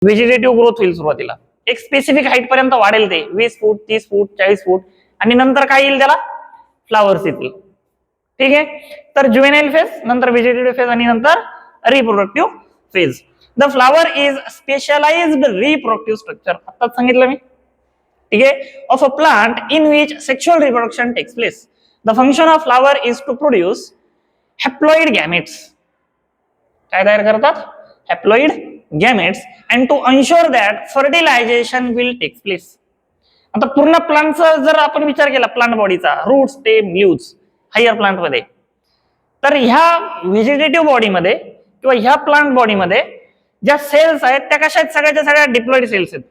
Vegetative growth होईल सुरुवातीला, एक स्पेसिफिक हाईट पर्यंत वाढेल ते 20 फूट 30 फूट 40 फूट, आणि नंतर काय येईल त्याला फ्लावर्स येतील. ठीक आहे, तर ज्युवेनाइल फेज, नंतर व्हेजिटेटिव्ह फेज, आणि नंतर reproductive phase. The flower is specialised reproductive structure, आताच सांगितलं मी. ठीक आहे, of a plant in which sexual reproduction takes place. The function of flower is to produce haploid gametes. काय तयार करतात? Haploid gametes, and to ensure that fertilisation will take place. आता पूर्ण प्लांटचा जर आपण विचार केला, प्लांट बॉडीचा, root, stem, leaves, higher plant मध्ये, तर ह्या व्हेजिटेटिव्ह बॉडीमध्ये किंवा ह्या प्लांट बॉडीमध्ये ज्या सेल्स आहेत त्या कशा आहेत? सगळ्याच्या सगळ्या डिप्लॉइड सेल्स आहेत.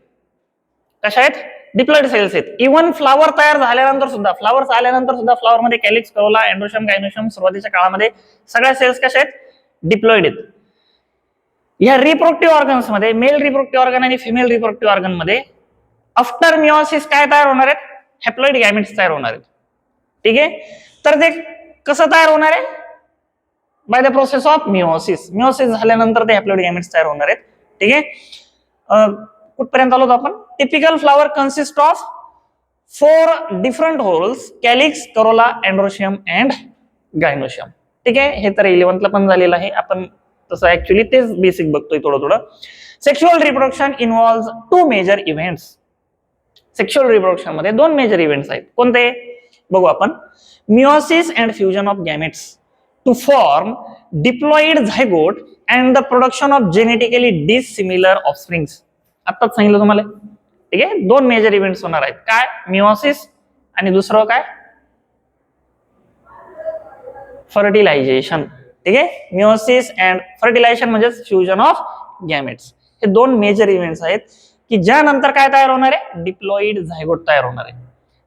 कशा आहेत? डिप्लॉइड सेल्स आहेत. इव्हन फ्लावर तयार झाल्यानंतर सुद्धा, फ्लावर्स आल्यानंतर सुद्धा, फ्लावर मध्ये कॅलिक्स, करोला, एंड्रोशम, गायनोशम, सुरुवातीच्या काळामध्ये सगळ्या सेल्स कशा आहेत? डिप्लॉइड आहेत. या रिप्रोडक्टिव्ह ऑर्गन्स मध्ये, मेल रिप्रोडक्टिव्ह ऑर्गन आणि फिमेल रिप्रोडक्टिव्ह ऑर्गन मध्ये आफ्टर मिओसिस काय तयार होणार आहेत? हॅप्लॉइड गॅमेट्स तयार होणार आहेत. ठीक आहे, तर ते कसं तयार होणार आहे? By the process of meiosis. Meiosis झाल्यानंतर ते हॅप्लॉइड गॅमेट्स तयार होणार आहेत. ठीक आहे, कुठपर्यंत आलो आपण? Typical flower consist of 4 different holes, calyx, Corolla, androecium and gynoecium. ठीक आहे, हे तर 11th ला पण झालेलं आहे. आपण तसं ऍक्च्युअली तेच बेसिक बघतोय थोडं थोडं. Sexual reproduction involves 2 major events. Sexual reproduction मध्ये 2 मेजर इव्हेंट्स आहेत. कोणते बघू आपण? Meiosis and fusion of gametes to form diploid zygote and the production of genetically dissimilar offsprings. आताच सांगितलं तुम्हाला. ठीक आहे, 2 मेजर इव्हेंट्स होणार आहेत. काय? मिओसिस, आणि दुसरं काय? फर्टिलायझेशन. ठीक आहे, मिओसिस अँड फर्टिलायझेशन म्हणजे फ्युजन ऑफ गॅमेट्स. हे 2 मेजर इव्हेंट्स आहेत की ज्यानंतर काय तयार होणार आहे? डिप्लॉइड झायगोट तयार होणार आहे.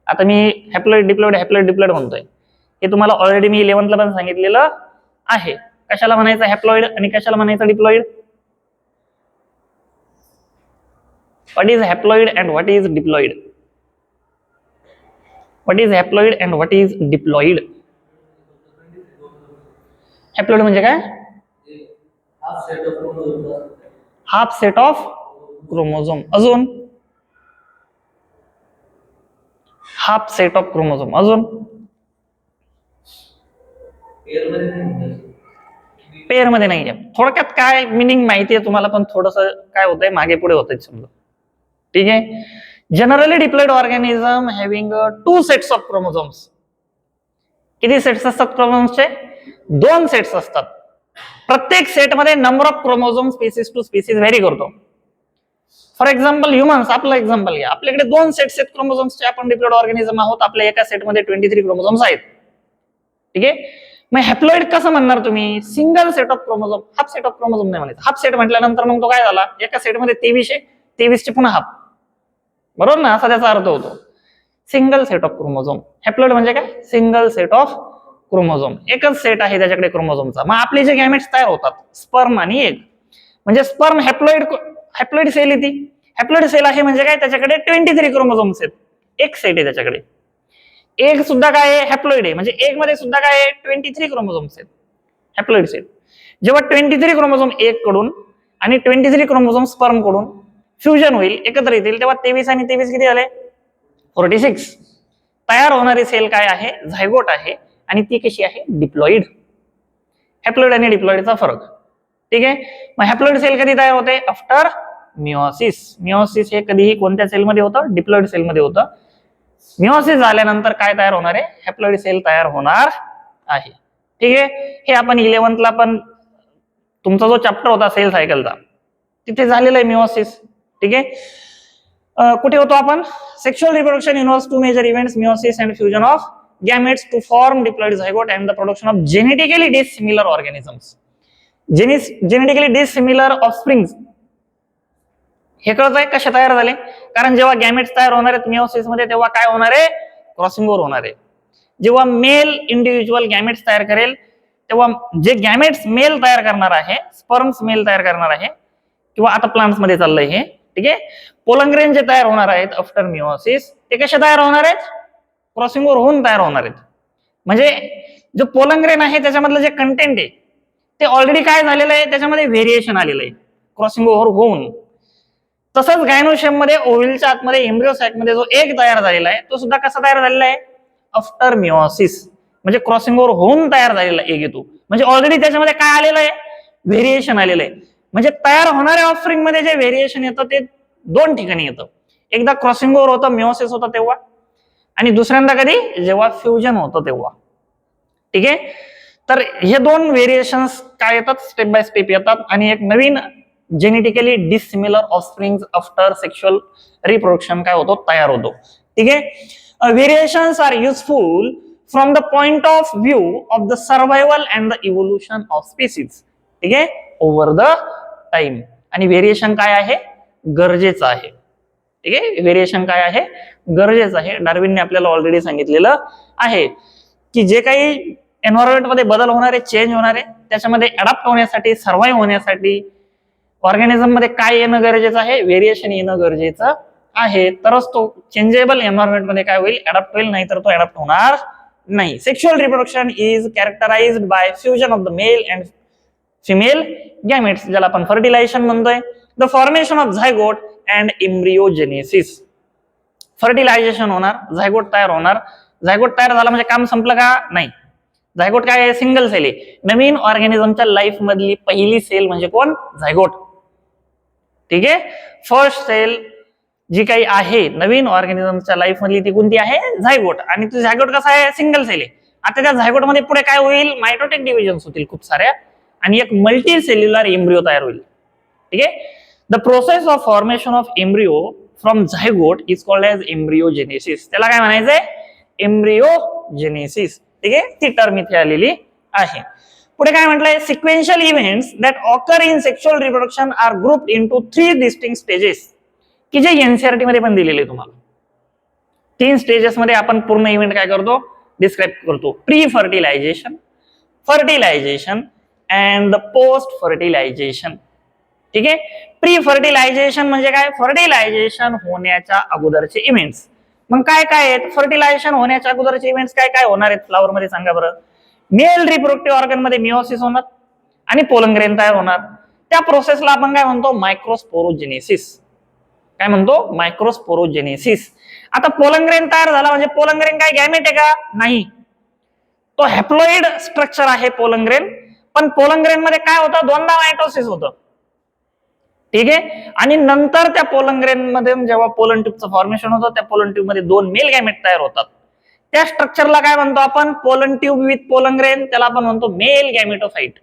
आता मी हॅप्लॉइड डिप्लॉइड हॅप्लॉइड डिप्लॉइड म्हणतोय, हे तुम्हाला ऑलरेडी मी 11th ला पण सांगितलेलं आहे. कशाला म्हणायचं हॅप्लॉइड आणि कशाला म्हणायचं diploid? What is haploid and what is diploid? What is haploid and what is diploid? Haploid म्हणजे काय? Half set of chromosome. अजून हाफ सेट ऑफ क्रोमोझोम. अजून पेअर मध्ये नाहीये. थोडक्यात काय मिनिंग माहितीये तुम्हाला, पण थोडस काय होतंय मागे पुढे होतंय समजा. ठीक आहे, generally diploid organism having 2 sets of chromosomes. किती सेट्स असतात क्रोमोझोम्सचे? 2 सेट्स असतात. प्रत्येक सेटमध्ये number of chromosome species to species vary करतो. फॉर एक्झाम्पल ह्युमन्स, आपलं एक्झाम्पल घ्या. आपल्याकडे 2 सेट्स आहेत क्रोमोझोम्सचे, आपण डिप्लॉइड ऑर्गॅनिझम आहोत. आपल्या एका सेटमध्ये 23 क्रोमोझोम्स आहेत. ठीक आहे, मग हॅप्लॉइड कसं म्हणणार तुम्ही? Single set of chromosome. Half set of chromosome नाही म्हणायचं. हाफ सेट म्हटल्यानंतर मग तो काय झाला? एका सेटमध्ये 23 चे पुन्हा हाफ, बरोबर ना? असा त्याचा अर्थ होतो. Single set of chromosome. Haploid म्हणजे काय? Single set of chromosome. एकच सेट आहे त्याच्याकडे क्रोमोझोमचा. मग आपले जे गॅमेट्स तयार होतात, स्पर्म आणि एग, म्हणजे स्पर्म हॅप्लॉइड सेल येते. हॅप्लॉइड सेल आहे म्हणजे काय? त्याच्याकडे 23 क्रोमोझोम्स आहेत. एक सेट आहे त्याच्याकडे. एग सुद्धा काय आहे? हॅप्लॉइड आहे. म्हणजे एग मध्ये सुद्धा काय आहे? 23 क्रोमोझोम्स आहेत. Haploid cell. जेव्हा 23 क्रोमोझोम एग कडून आणि 23 क्रोमोझोम स्पर्म कडून फ्युजन होईल, एकत्र येतील, तेव्हा 23 आणि 23 किती झाले? 46. तयार होणारी सेल काय आहे? झायगोट आहे. आणि ती कशी आहे? डिप्लॉइड. हॅप्लॉइड आणि डिप्लॉइडचा फरक. ठीक आहे, मग हॅप्लॉइड सेल कधी तयार होते? After meiosis. मिओसिस हे कधीही कोणत्या सेलमध्ये होतं? डिप्लॉइड सेलमध्ये होतं. मिओसिस झाल्यानंतर काय तयार होणार आहे? हॅप्लॉइड सेल तयार होणार आहे. ठीक आहे, हे आपण 11th ला पण तुमचा जो चॅप्टर होता सेल सायकलचा, तिथे झालेला आहे मिओसिस. ठीक आहे, कुठे होतो आपण? Sexual reproduction involves 2 major events, meiosis and fusion of gametes to form diploid zygote and the production of genetically dissimilar organisms. Genetically dissimilar offsprings. हे कळत आहे कसे तयार झाले? कारण जेव्हा गॅमेट्स तयार होणार आहेत मिओसिस मध्ये, तेव्हा काय होणार आहे? क्रॉसिंग ओव्हर होणार आहे. जेव्हा मेल इंडिव्हिज्युअल गॅमेट्स तयार करेल, तेव्हा जे गॅमेट्स मेल तयार करणार आहे, स्पर्म्स मेल तयार करणार आहे, किंवा आता प्लांट्स मध्ये चाललंय हे. ठीक आहे, पोलंग्रेन जे तयार होणार आहेत आफ्टर मिओसिस, ते कसे तयार होणार आहेत? क्रॉसिंग ओव्हर होऊन तयार होणार आहेत. म्हणजे जो पोलंग्रेन आहे त्याच्यामधलं जे कंटेंट आहे ते ऑलरेडी काय झालेलं आहे? त्याच्यामध्ये व्हेरिएशन आलेलं आहे क्रॉसिंग ओव्हर होऊन. तसंच गायनोशियम मध्ये ओव्हिलच्या आतमध्ये एम्ब्रियो सॅक मध्ये जो एग तयार झालेला आहे तो सुद्धा कसा तयार झालेला आहे, आफ्टर मिओसिस, म्हणजे क्रॉसिंग ओव्हर होऊन तयार झालेला एग येतो. म्हणजे ऑलरेडी त्याच्यामध्ये काय आलेलं आहे, व्हेरिएशन आलेलं आहे. म्हणजे तयार होणाऱ्या ऑफस्प्रिंग मध्ये जे व्हेरिएशन येतं ते दोन ठिकाणी येतं. एकदा क्रॉसिंग ओव्हर होतं, मिओसिस होतं तेव्हा, आणि दुसऱ्यांदा कधी, जेव्हा फ्युजन होतं तेव्हा. ठीक आहे. तर हे दोन व्हेरिएशन्स काय येतात, स्टेप बाय स्टेप येतात, आणि एक नवीन genetically dissimilar offspring after sexual reproduction काय होतो, तयार होतो. ठीक आहे. Variations are useful from the point of view of the survival and the evolution of species. ठीक आहे, ओव्हर द टाइम. आणि व्हेरिएशन काय आहे, गरजेचं आहे. ठीक आहे, व्हेरिएशन काय आहे, गरजेचं आहे. डार्विनने आपल्याला ऑलरेडी सांगितलेलं आहे की जे काही एन्व्हायरमेंट मध्ये बदल होणारे, चेंज होणारे, त्याच्यामध्ये अडॅप्ट होण्यासाठी, सर्व्हाइव्ह होण्यासाठी ऑर्गॅनिझम मध्ये काय येणं गरजेचं आहे, व्हेरिएशन येणं गरजेचं आहे. तरच तो चेंजेबल एन्व्हायरमेंट मध्ये काय होईल, अडॅप्ट होईल, नाहीतर तो अडॅप्ट होणार नाही. Sexual reproduction is characterised by fusion of the male and female gametes, ज्याला आपण फर्टिलायझेशन म्हणतोय. The formation of zygote and embryogenesis. Fertilisation होणार, झायगोट तयार होणार. झायगोट तयार झाला म्हणजे काम संपलं का, नाही. झायगोट काय आहे, सिंगल सेल आहे. नवीन ऑर्गॅनिझमच्या लाईफ मधली पहिली सेल म्हणजे कोण, झायगोट. ठीक आहे, फर्स्ट सेल जी काही आहे नवीन ऑर्गॅनिझमच्या लाईफ मधली ती कोणती आहे, झायगोट. आणि तो झायगोट कसा आहे, सिंगल सेल आहे. आता त्या झायगोट मध्ये पुढे काय होईल, मायटोटिक डिव्हिजन्स होतील खूप साऱ्या, आणि एक मल्टी सेल्युलर एम्ब्रिओ तयार होईल. ठीक आहे. The process of formation of embryo from zygote is called as embryogenesis. त्याला काय म्हणायचंय, एम्ब्रियोजेनेसिस. ठीक आहे, ती टर्म इथे आलेली आहे. पुढे काय म्हटलंय, sequential events that occur in sexual reproduction are grouped into 3 distinct stages, की जे एनसीईआरटी मध्ये पण दिलेले तुम्हाला. 3 स्टेजेस मध्ये आपण पूर्ण इव्हेंट काय करतो, डिस्क्राईब करतो. Pre fertilisation, fertilisation and the post fertilisation. ठीक आहे. प्री फर्टिलायझेशन म्हणजे काय, फर्टिलायझेशन होण्याच्या अगोदरचे इव्हेंट्स. मग काय काय आहेत फर्टिलायझेशन होण्याच्या अगोदरचे इव्हेंट्स, काय काय होणार आहेत फ्लावर मध्ये, सांगा बरं. मेल रिप्रोडक्टिव्ह ऑर्गन मध्ये मिओसिस होणार आणि पोलन ग्रेन तयार होणार. त्या प्रोसेसला आपण काय म्हणतो, मायक्रोस्पोरोजेनेसिस. काय म्हणतो, मायक्रोस्पोरोजेनेसिस. आता पोलन ग्रेन तयार झाला म्हणजे पोलन ग्रेन काय गॅमेट आहे का, नाही. तो हॅप्लॉइड स्ट्रक्चर आहे पोलन ग्रेन. पण पोलन ग्रेन मध्ये काय होतं, दोनदा मायटोसिस होतं. ठीक आहे. आणि नंतर त्या पोलन ग्रेन मध्ये जेव्हा पोलन ट्यूबचं फॉर्मेशन होतं, त्या पोलन ट्यूब मध्ये 2 मेल गॅमेट तयार होतात. त्या स्ट्रक्चरला काय म्हणतो आपण, pollen tube with pollen grain, त्याला आपण म्हणतो मेल गॅमेटोफाइट.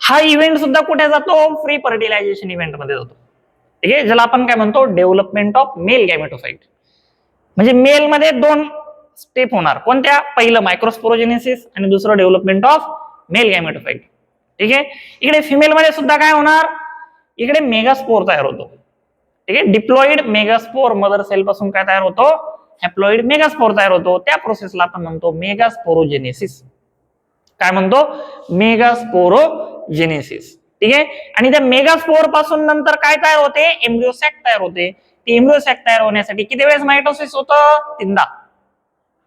हा इव्हेंट सुद्धा कुठे जातो, फ्री फर्टिलायझेशन इव्हेंट मध्ये जातो. ठीक आहे, ज्याला आपण काय म्हणतो, डेव्हलपमेंट ऑफ मेल गॅमेटोफाइट. म्हणजे मेल मध्ये 2 स्टेप होणार, कोणत्या, पहिलं मायक्रोस्पोरोजेनेसिस आणि दुसरं डेव्हलपमेंट ऑफ मेल गॅमेटोफाइट. ठीक आहे. इकडे फिमेल मध्ये सुद्धा काय होणार, इकडे मेगास्पोर तयार होतो. ठीक आहे, डिप्लॉइड मेगास्पोर मदर सेल पासून काय तयार होतो, हॅप्लॉइड मेगास्पोर तयार होतो. त्या प्रोसेसला आपण म्हणतो मेगास्पोरोजेनेसिस. काय म्हणतो, मेगास्पोरोजेनेसिस. ठीक आहे. आणि त्या मेगास्पोर पासून नंतर काय तयार होते, एम्ब्रियो सॅक तयार होते. ती एम्ब्रियो सॅक तयार होण्यासाठी किती वेळेस मायटोसिस होतं, 3दा.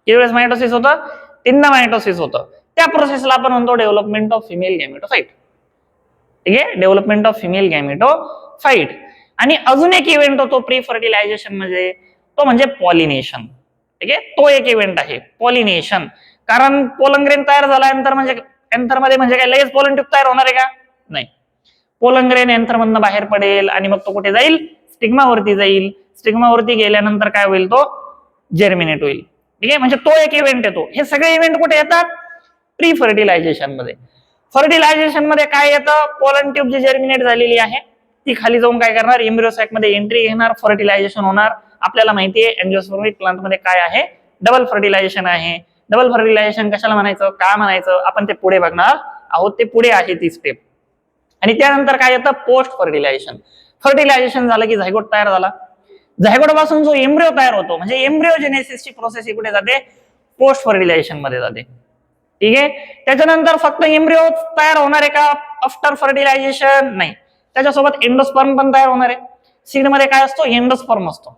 किती वेळेस मायटोसिस होतं, 3दा मायटोसिस होतं. त्या प्रोसेसला आपण म्हणतो डेव्हलपमेंट ऑफ फिमेल गॅमेटोफाइट. ठीक आहे, डेव्हलपमेंट ऑफ फिमेल गॅमेटोफाइट. आणि अजून एक इव्हेंट होतो प्री फर्टिलायझेशन मध्ये, तो म्हणजे पॉलिनेशन. ठीक आहे, तो एक इव्हेंट आहे पॉलिनेशन. कारण पोलन ग्रेन तयार झाल्यानंतर म्हणजे एंथर मध्ये म्हणजे काय लगेच पोलन ट्यूब तयार होणार आहे का, नाही. पोलन ग्रेन एंथर मधनं बाहेर पडेल आणि मग तो कुठे जाईल, स्टिग्मावरती जाईल. स्टिग्मावरती गेल्यानंतर काय होईल, तो जर्मिनेट होईल. ठीक आहे, म्हणजे तो एक इव्हेंट येतो. हे सगळे इव्हेंट कुठे येतात, प्री फर्टिलायझेशन मध्ये. फर्टिलायझेशन मध्ये काय येतं, पोलन ट्यूब जी जर्मिनेट झालेली आहे ती खाली जाऊन काय करणार, एम्ब्रियो सॅक मध्ये एंट्री घेणार, फर्टिलायझेशन होणार. आपल्याला माहिती आहे एंजिओस्पर्मिक प्लांट मध्ये काय आहे, डबल फर्टिलायझेशन आहे. डबल फर्टिलायझेशन कशाला म्हणायचं, का म्हणायचं, आपण ते पुढे बघणार आहोत. ते पुढे आहे ती स्टेप. आणि त्यानंतर काय येतं, पोस्ट फर्टिलायझेशन. फर्टिलायझेशन झालं की झायगोट तयार झाला. झायगोट पासून जो एम्ब्रिओ तयार होतो म्हणजे एम्ब्रियोजेनेसिसची प्रोसेस कुठे जाते, पोस्ट फर्टिलायझेशन मध्ये जाते. ठीक आहे. त्याच्यानंतर फक्त एम्ब्रिओ तयार होणार आहे का आफ्टर फर्टिलायझेशन, नाही. त्याच्यासोबत एंडोस्पर्म पण तयार होणार आहे. सीड मध्ये काय असतो, एंडोस्पर्म असतो.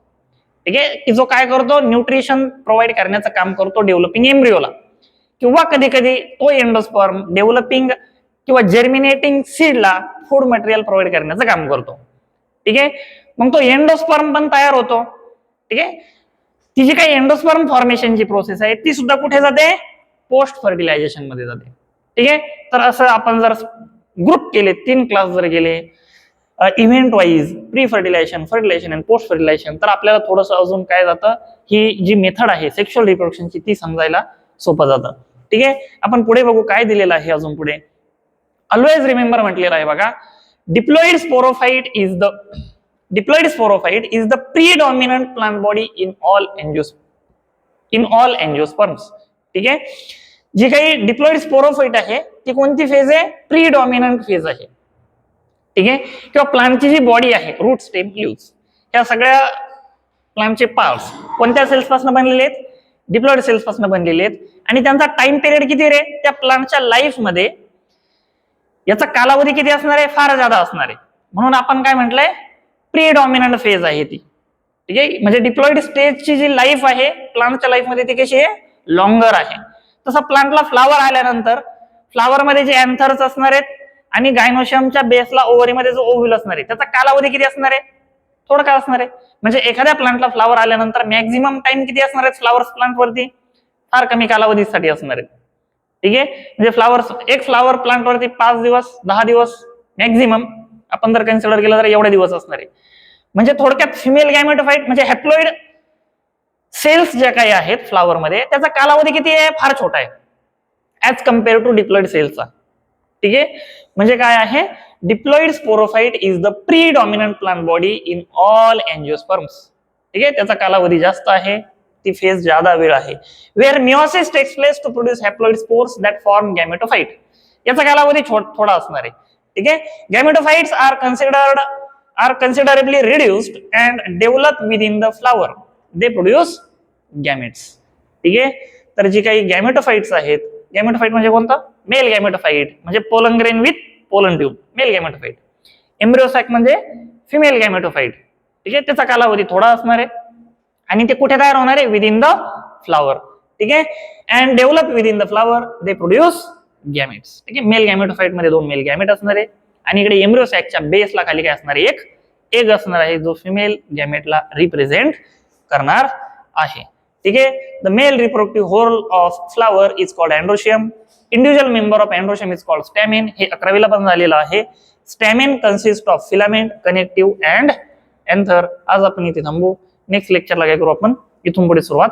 ठीक आहे, की जो काय करतो, न्यूट्रिशन प्रोव्हाइड करण्याचं काम करतो डेव्हलपिंग एम्ब्रिओला. किंवा कधी कधी तो एंडोस्पर्म डेव्हलपिंग किंवा जर्मिनेटिंग सीडला फूड मटेरियल प्रोव्हाइड करण्याचं काम करतो. ठीक आहे. मग तो एंडोस्पर्म पण तयार होतो. ठीक आहे. ती जी काही एंडोस्पर्म फॉर्मेशनची प्रोसेस आहे ती सुद्धा कुठे जाते, पोस्ट फर्टिलायझेशन मध्ये जाते. ठीक आहे. तर असं आपण जर ग्रुप केले, 3 क्लास जर गेले event wise, pre fertilisation, fertilisation आणि पोस्ट फर्टिलायझेशन, तर आपल्याला थोडंसं अजून काय जातं, ही जी मेथड आहे सेक्शुअल रिप्रोडक्शनची ती समजायला सोपं जातं. ठीक आहे. आपण पुढे बघू काय दिलेलं आहे अजून पुढे. ऑलवेज रिमेंबर म्हटलेलं आहे बघा, diploid sporophyte is the predominant plant body in all angiosperms. ठीक आहे. जी काही डिप्लॉइड स्पोरोफाइट आहे ती कोणती फेज आहे, प्रीडॉमिनंट फेज आहे. ठीक आहे. किंवा प्लांटची जी बॉडी आहे, रूट, स्टेम, लीव्स, या सगळ्या प्लांटचे पार्ट्स कोणत्या सेल्स पासून बनलेले आहेत, डिप्लॉइड सेल्स पासून बनलेले आहेत. आणि त्यांचा टाइम पिरियड किती रे, त्या प्लांटच्या लाईफ मध्ये याचा कालावधी किती असणार आहे, फार जादा असणार आहे. म्हणून आपण काय म्हटलंय, प्रीडॉमिनंट फेज आहे ती. ठीक आहे. म्हणजे डिप्लॉइड स्टेजची जी लाईफ आहे प्लांटच्या लाईफ मध्ये ती कशी आहे, लॉंगर आहे. तसं प्लांटला फ्लावर आल्यानंतर फ्लावर मध्ये जे अँथर्स असणार आहेत आणि गायनोशियमच्या बेसला ओव्हरीमध्ये जो ओव्ह्यूल असणार आहे त्याचा कालावधी किती असणार आहे, थोडं काय असणार आहे. म्हणजे एखाद्या प्लांटला फ्लावर आल्यानंतर मॅक्झिमम टाइम किती असणार आहे फ्लावर्स प्लांट वरती, फार कमी कालावधीसाठी असणार आहे. ठीक आहे. म्हणजे एक फ्लावर प्लांट वरती 5 दिवस 10 दिवस मॅक्झिमम आपण जर कन्सिडर केलं तर एवढे दिवस असणार आहे. म्हणजे थोडक्यात फिमेल गॅमेटोफाइट म्हणजे हॅप्लॉइड सेल्स ज्या काही आहेत फ्लावर मध्ये त्याचा कालावधी किती आहे, फार छोटा आहे ऍज कम्पेअर टू डिप्लॉइड सेल्सचा. ठीक आहे. म्हणजे काय आहे, diploid sporophyte is the predominant plant body in all angiosperms. ठीक आहे. त्याचा कालावधी जास्त आहे, ती फेज ज्यादा वेळ आहे. Where meiosis takes place to produce haploid spores that form gametophyte, याचा कालावधी थोडा असणार आहे. ठीक आहे. Gametophytes are considerably reduced and develop within the flower, they produce gametes. ठीक आहे. तर जी काही गॅमेटोफाइट्स आहेत, गॅमेटोफाइट म्हणजे कोणतं, मेल गॅमेटोफाइट म्हणजे pollen grain with pollen tube, male gametophyte. Embryo sac म्हणजे फिमेल गॅमेटोफाइट. ठीक आहे. त्याचा कालावधी थोडा असणार आहे आणि ते कुठे तयार होणार आहे, विद इन द फ्लावर. ठीक आहे. And develop within the flower, they produce gametes. ठीक आहे. मेल गॅमेटोफाइट मध्ये 2 मेल गॅमेट असणार आहे आणि इकडे एम्ब्रियोसॅकच्या बेसला खाली काय असणार आहे, एक एग असणार आहे जो फिमेल गॅमेटला रिप्रेझेंट करणार आहे. ठीक आहे. The male reproductive whorl of flower is called androecium. Individual member of androecium is called stamen. हे 11वीला पण झालेलं आहे. Stamen consist of filament, connective and anther. आज आपण इथे थांबू. नेक्स्ट लेक्चरला काय करू आपण, इथून पुढे सुरुवात